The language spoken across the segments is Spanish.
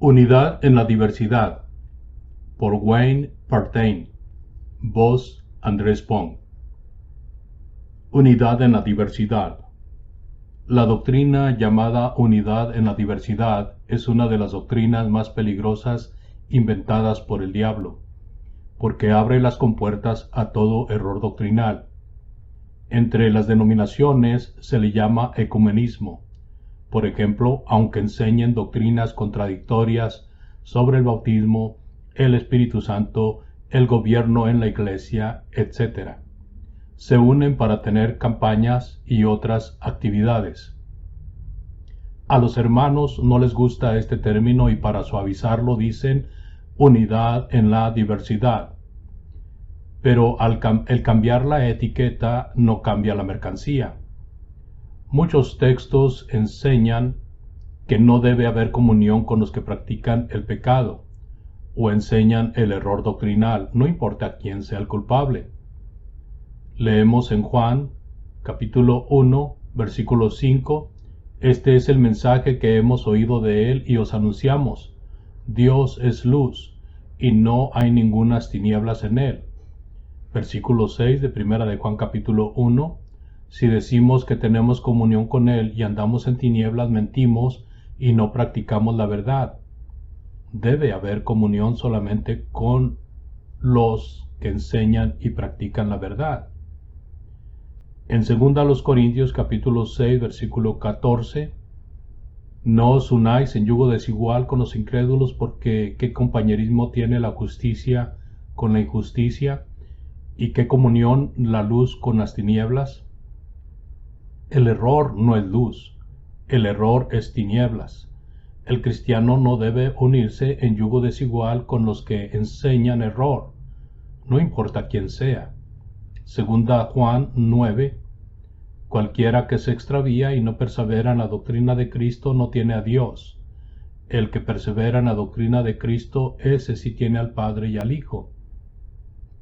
Unidad en la diversidad, por Wayne Partain. Voz Andrés Pong. Unidad en la diversidad. La doctrina llamada unidad en la diversidad es una de las doctrinas más peligrosas inventadas por el diablo, porque abre las compuertas a todo error doctrinal. Entre las denominaciones se le llama ecumenismo. Por ejemplo, aunque enseñen doctrinas contradictorias sobre el bautismo, el Espíritu Santo, el gobierno en la iglesia, etc., se unen para tener campañas y otras actividades. A los hermanos no les gusta este término y para suavizarlo dicen unidad en la diversidad. Pero el cambiar la etiqueta no cambia la mercancía. Muchos textos enseñan que no debe haber comunión con los que practican el pecado, o enseñan el error doctrinal, no importa quién sea el culpable. Leemos en Juan, capítulo 1, versículo 5, este es el mensaje que hemos oído de él y os anunciamos. Dios es luz, y no hay ningunas tinieblas en él. Versículo 6 de primera de Juan capítulo 1, si decimos que tenemos comunión con él y andamos en tinieblas, mentimos y no practicamos la verdad. Debe haber comunión solamente con los que enseñan y practican la verdad. En 2 Corintios capítulo 6 versículo 14, no os unáis en yugo desigual con los incrédulos, porque ¿qué compañerismo tiene la justicia con la injusticia? ¿Y qué comunión la luz con las tinieblas? El error no es luz, el error es tinieblas. El cristiano no debe unirse en yugo desigual con los que enseñan error, no importa quién sea. Segunda Juan 9, cualquiera que se extravía y no persevera en la doctrina de Cristo no tiene a Dios. El que persevera en la doctrina de Cristo, ese sí tiene al Padre y al Hijo.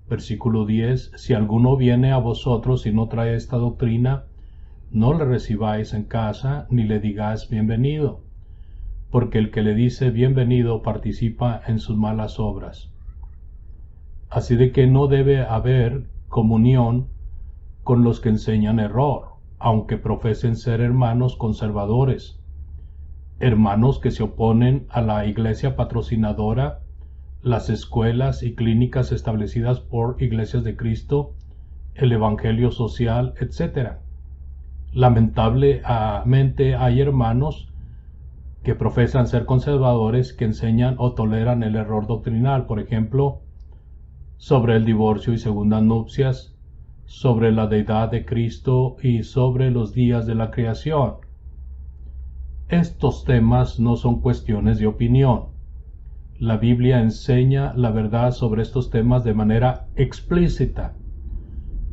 Versículo 10, si alguno viene a vosotros y no trae esta doctrina, no le recibáis en casa, ni le digáis bienvenido, porque el que le dice bienvenido participa en sus malas obras. Así de que no debe haber comunión con los que enseñan error, aunque profesen ser hermanos conservadores, hermanos que se oponen a la iglesia patrocinadora, las escuelas y clínicas establecidas por Iglesias de Cristo, el Evangelio social, etc. Lamentablemente hay hermanos que profesan ser conservadores que enseñan o toleran el error doctrinal, por ejemplo, sobre el divorcio y segundas nupcias, sobre la deidad de Cristo y sobre los días de la creación. Estos temas no son cuestiones de opinión. La Biblia enseña la verdad sobre estos temas de manera explícita.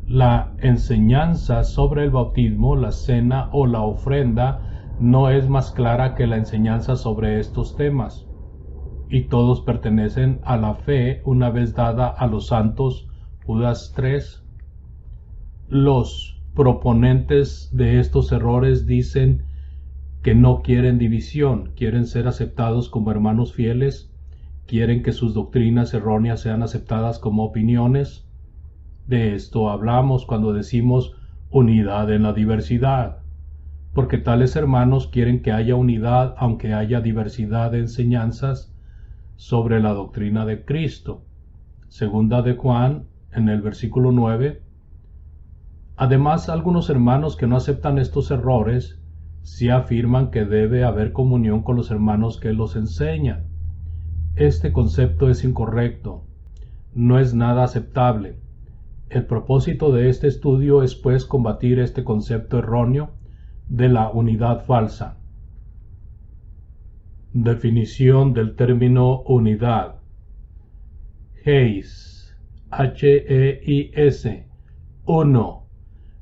La enseñanza sobre el bautismo, la cena o la ofrenda no es más clara que la enseñanza sobre estos temas, y todos pertenecen a la fe una vez dada a los santos. Judas 3. Los proponentes de estos errores dicen que no quieren división, quieren ser aceptados como hermanos fieles, quieren que sus doctrinas erróneas sean aceptadas como opiniones. De esto hablamos cuando decimos unidad en la diversidad, porque tales hermanos quieren que haya unidad aunque haya diversidad de enseñanzas sobre la doctrina de Cristo. Segunda de Juan, en el versículo 9. Además, algunos hermanos que no aceptan estos errores sí afirman que debe haber comunión con los hermanos que los enseñan. Este concepto es incorrecto, no es nada aceptable. El propósito de este estudio es pues combatir este concepto erróneo de la unidad falsa. Definición del término unidad. Heis, H-E-I-S, uno.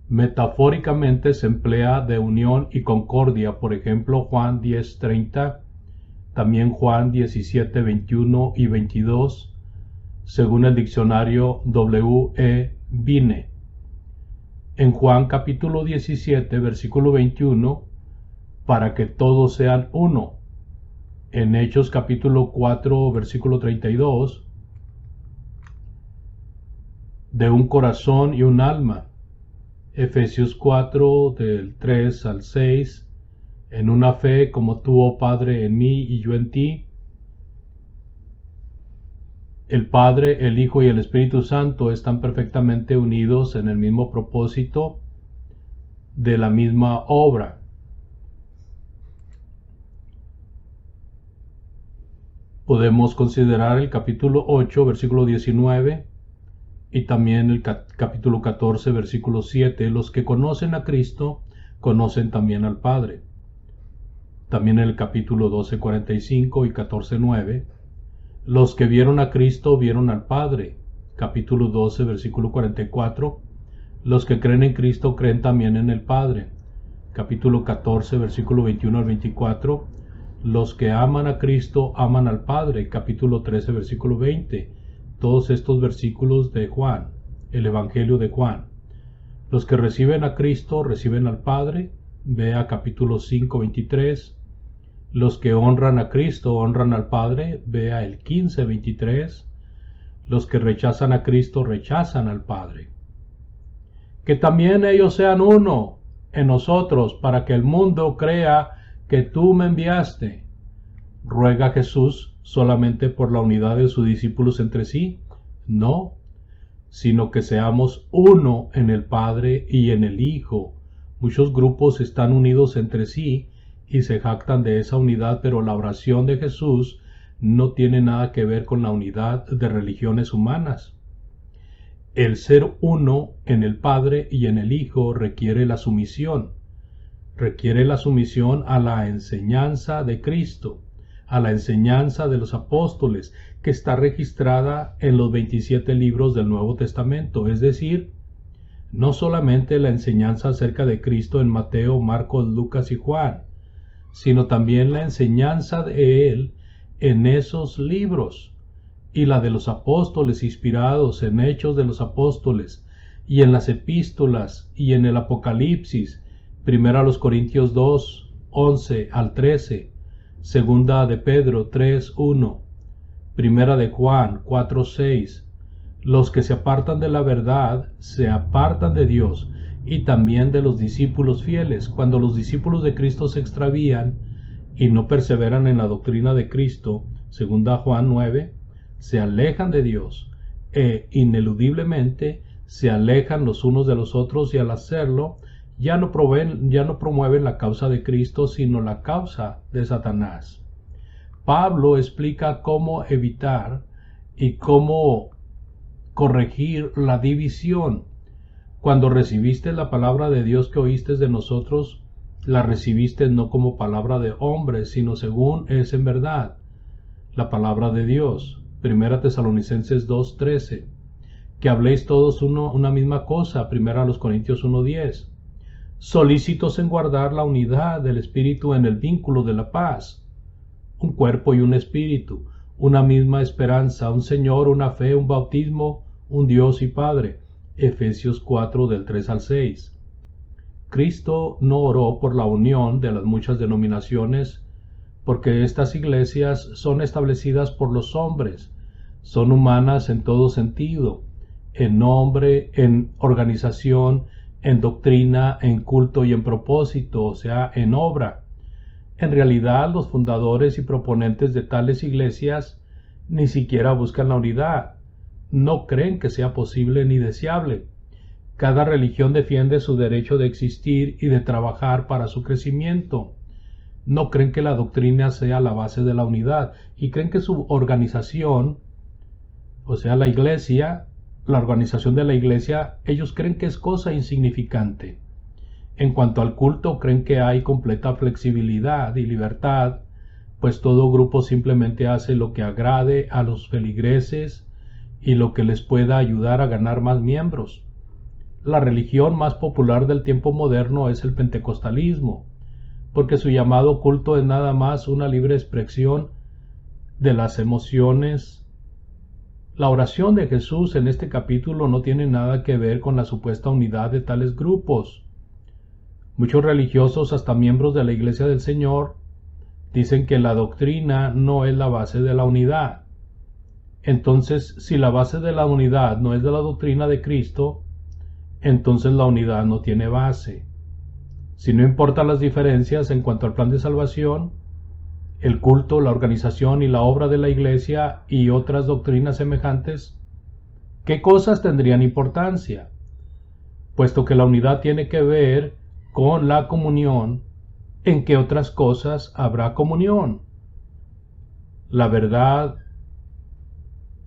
Metafóricamente se emplea de unión y concordia, por ejemplo Juan 10:30, también Juan 17:21 y 22, según el diccionario W.E. Vine. En Juan capítulo 17, versículo 21, para que todos sean uno. En Hechos capítulo 4, versículo 32, de un corazón y un alma. Efesios 4, del 3 al 6, en una fe como tú, oh Padre, en mí y yo en ti. El Padre, el Hijo y el Espíritu Santo están perfectamente unidos en el mismo propósito de la misma obra. Podemos considerar el capítulo 8, versículo 19, y también el capítulo 14, versículo 7. Los que conocen a Cristo, conocen también al Padre. También el capítulo 12, 45 y 14, 9. Los que vieron a Cristo, vieron al Padre. Capítulo 12, versículo 44. Los que creen en Cristo, creen también en el Padre. Capítulo 14, versículo 21 al 24. Los que aman a Cristo aman al Padre. Capítulo 13, versículo 20. Todos estos versículos de Juan, el Evangelio de Juan. Los que reciben a Cristo reciben al Padre. Vea capítulo 5, 23. Los que honran a Cristo honran al Padre. Vea el 15, 23. Los que rechazan a Cristo rechazan al Padre. Que también ellos sean uno en nosotros, para que el mundo crea que tú me enviaste. ¿Ruega Jesús solamente por la unidad de sus discípulos entre sí? No, sino que seamos uno en el Padre y en el Hijo. Muchos grupos están unidos entre sí y se jactan de esa unidad, pero la oración de Jesús no tiene nada que ver con la unidad de religiones humanas. El ser uno en el Padre y en el Hijo requiere la sumisión. Requiere la sumisión a la enseñanza de Cristo, a la enseñanza de los apóstoles, que está registrada en los 27 libros del Nuevo Testamento, es decir, no solamente la enseñanza acerca de Cristo en Mateo, Marcos, Lucas y Juan, sino también la enseñanza de Él en esos libros, y la de los apóstoles inspirados en Hechos de los Apóstoles, y en las epístolas, y en el Apocalipsis, primera a los Corintios 2, 11 al 13, segunda de Pedro 3, 1, primera de Juan 4, 6. Los que se apartan de la verdad se apartan de Dios y también de los discípulos fieles. Cuando los discípulos de Cristo se extravían y no perseveran en la doctrina de Cristo, segunda Juan 9, se alejan de Dios e ineludiblemente se alejan los unos de los otros, y al hacerlo ya no promueven la causa de Cristo, sino la causa de Satanás. Pablo explica cómo evitar y cómo corregir la división. Cuando recibiste la palabra de Dios que oíste de nosotros, la recibiste no como palabra de hombres, sino según es en verdad la palabra de Dios. Primera Tesalonicenses 2:13. Que habléis todos una misma cosa. Primera a los Corintios 1:10. Solícitos en guardar la unidad del Espíritu en el vínculo de la paz. Un cuerpo y un espíritu, una misma esperanza, un Señor, una fe, un bautismo, un Dios y Padre. Efesios 4 del 3 al 6. Cristo no oró por la unión de las muchas denominaciones, porque estas iglesias son establecidas por los hombres, son humanas en todo sentido, en nombre, en organización, en doctrina, en culto y en propósito, o sea, en obra. En realidad, los fundadores y proponentes de tales iglesias ni siquiera buscan la unidad, no creen que sea posible ni deseable. Cada religión defiende su derecho de existir y de trabajar para su crecimiento. No creen que la doctrina sea la base de la unidad y creen que su organización, o sea, la iglesia, la organización de la iglesia, ellos creen que es cosa insignificante. En cuanto al culto, creen que hay completa flexibilidad y libertad, pues todo grupo simplemente hace lo que agrade a los feligreses y lo que les pueda ayudar a ganar más miembros. La religión más popular del tiempo moderno es el pentecostalismo, porque su llamado culto es nada más una libre expresión de las emociones. La oración de Jesús en este capítulo no tiene nada que ver con la supuesta unidad de tales grupos. Muchos religiosos, hasta miembros de la Iglesia del Señor, dicen que la doctrina no es la base de la unidad. Entonces, si la base de la unidad no es de la doctrina de Cristo, entonces la unidad no tiene base. Si no importan las diferencias en cuanto al plan de salvación, el culto, la organización y la obra de la Iglesia y otras doctrinas semejantes, ¿qué cosas tendrían importancia? Puesto que la unidad tiene que ver con la comunión, ¿en qué otras cosas habrá comunión? La verdad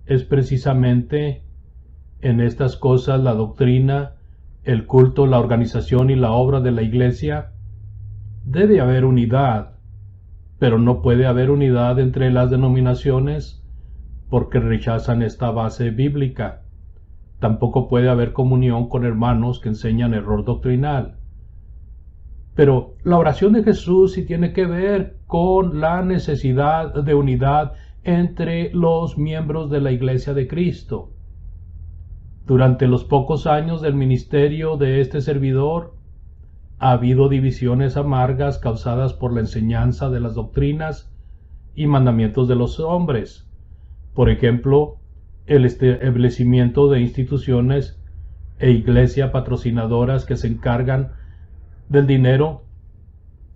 es precisamente en estas cosas: la doctrina, el culto, la organización y la obra de la Iglesia. Debe haber unidad, pero no puede haber unidad entre las denominaciones porque rechazan esta base bíblica. Tampoco puede haber comunión con hermanos que enseñan error doctrinal. Pero la oración de Jesús sí tiene que ver con la necesidad de unidad entre los miembros de la Iglesia de Cristo. Durante los pocos años del ministerio de este servidor, ha habido divisiones amargas causadas por la enseñanza de las doctrinas y mandamientos de los hombres. Por ejemplo, el establecimiento de instituciones e iglesias patrocinadoras que se encargan del dinero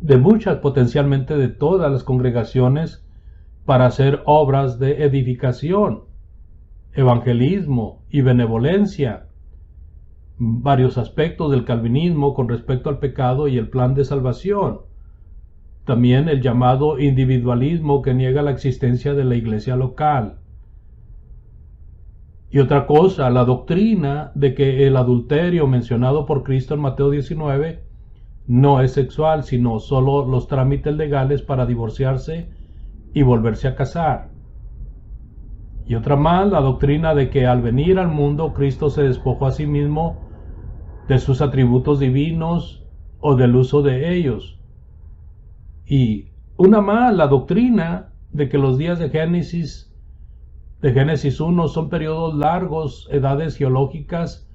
de muchas, potencialmente de todas las congregaciones, para hacer obras de edificación, evangelismo y benevolencia. Varios aspectos del calvinismo con respecto al pecado y el plan de salvación. También el llamado individualismo que niega la existencia de la iglesia local. Y otra cosa, la doctrina de que el adulterio mencionado por Cristo en Mateo 19 no es sexual, sino solo los trámites legales para divorciarse y volverse a casar. Y otra más, la doctrina de que al venir al mundo Cristo se despojó a sí mismo de sus atributos divinos o del uso de ellos. Y una más, la doctrina de que los días de Génesis 1 son periodos largos, edades geológicas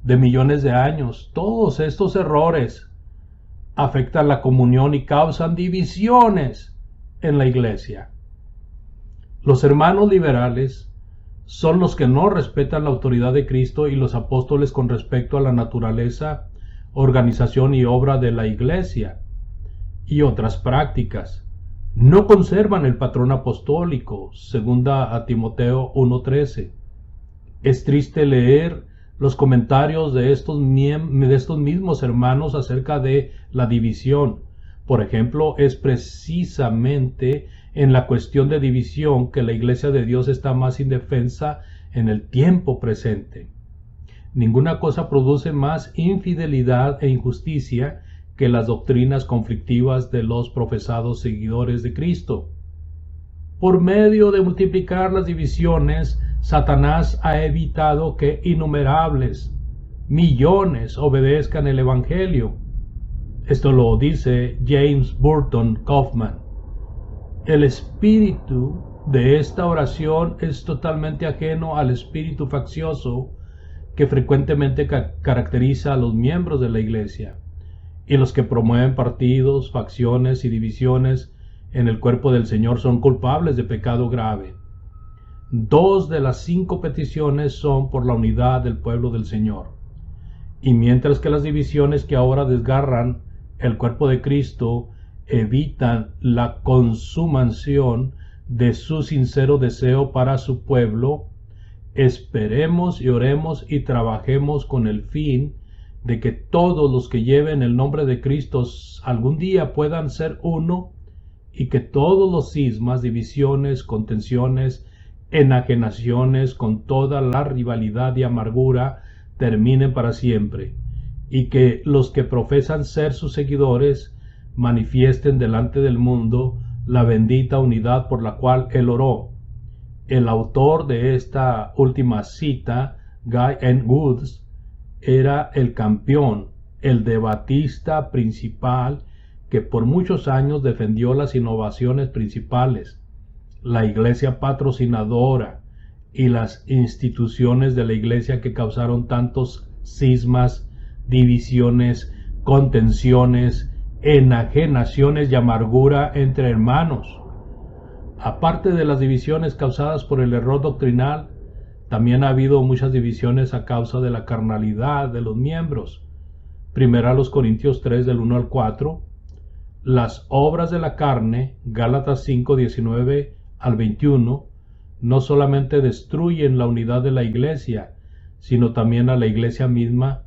de millones de años. Todos estos errores afectan la comunión y causan divisiones en la iglesia. Los hermanos liberales son los que no respetan la autoridad de Cristo y los apóstoles con respecto a la naturaleza, organización y obra de la iglesia y otras prácticas. No conservan el patrón apostólico, segunda a Timoteo 1:13. Es triste leer los comentarios de estos mismos hermanos acerca de la división. Por ejemplo, es precisamente en la cuestión de división que la Iglesia de Dios está más indefensa en el tiempo presente. Ninguna cosa produce más infidelidad e injusticia que las doctrinas conflictivas de los profesados seguidores de Cristo. Por medio de multiplicar las divisiones, Satanás ha evitado que innumerables millones obedezcan el Evangelio. Esto lo dice James Burton Kaufman. El espíritu de esta oración es totalmente ajeno al espíritu faccioso que frecuentemente caracteriza a los miembros de la Iglesia, y los que promueven partidos, facciones y divisiones en el cuerpo del Señor son culpables de pecado grave. 2 de las 5 peticiones son por la unidad del pueblo del Señor. Y mientras que las divisiones que ahora desgarran el cuerpo de Cristo evitan la consumación de su sincero deseo para su pueblo, esperemos y oremos y trabajemos con el fin de que todos los que lleven el nombre de Cristo algún día puedan ser uno, y que todos los cismas, divisiones, contenciones, enajenaciones con toda la rivalidad y amargura terminen para siempre, y que los que profesan ser sus seguidores manifiesten delante del mundo la bendita unidad por la cual él oró. El autor de esta última cita, Guy N. Woods, era el campeón, el debatista principal que por muchos años defendió las innovaciones principales, la iglesia patrocinadora y las instituciones de la iglesia que causaron tantos cismas, divisiones, contenciones, enajenaciones y amargura entre hermanos. Aparte de las divisiones causadas por el error doctrinal, también ha habido muchas divisiones a causa de la carnalidad de los miembros. Primera a los Corintios 3 del 1 al 4, las obras de la carne, Gálatas 5, 19 al 21, no solamente destruyen la unidad de la iglesia, sino también a la iglesia misma,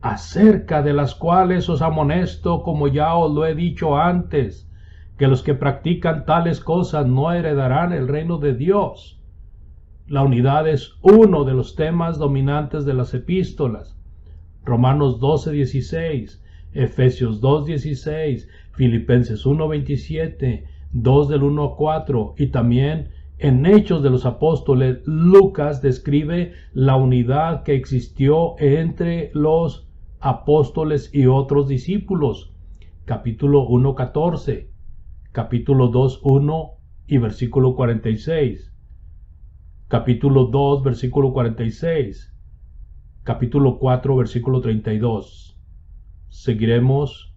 acerca de las cuales os amonesto, como ya os lo he dicho antes, que los que practican tales cosas no heredarán el reino de Dios. La unidad es uno de los temas dominantes de las epístolas. Romanos 12:16, Efesios 2:16, Filipenses 1:27, 2 del 1 al 4, y también en Hechos de los Apóstoles, Lucas describe la unidad que existió entre los apóstoles y otros discípulos. Capítulo 1:14, capítulo 2:1 y versículo 46, capítulo 2, versículo 46, capítulo 4, versículo 32. Seguiremos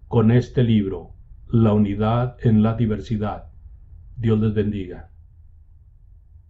con este libro, La unidad en la diversidad. Dios les bendiga.